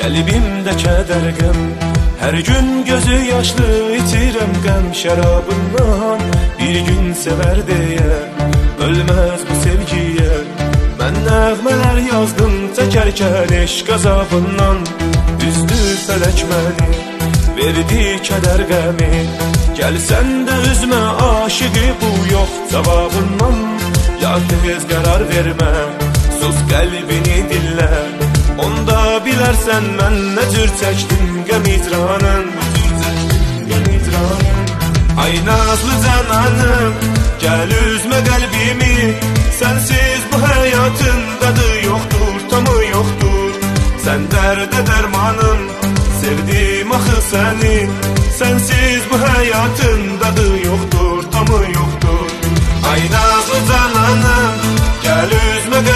Qəlbimdə kədər qəm, hər gün gözü yaşlı itirəm qəm şərabından. Bir gün sevər deyə, ölməz bu sevgiyə. Mən nəğmələr yazdım çəkərkən eşq azabından. Üzdü fələk məni, verdi kədər qəmi. Gəl sən də üzmə aşıqı bu yox cavabından. Ya tez qərar vermə, sus qəlbini dinlə. Onda bilərsən mən nə cür çəkdim qəm icranın. Ay nazlı cananım, gəl üzmə qəlbimi. Sənsiz bu həyatın dadı yoxdur, tamı yoxdur. Sən dərdə dərmanım, sevdim axı səni. Sənsiz bu həyatın dadı yoxdur, tamı yoxdur. Ay nazlı cananım, gəl üzmə qəlbimi.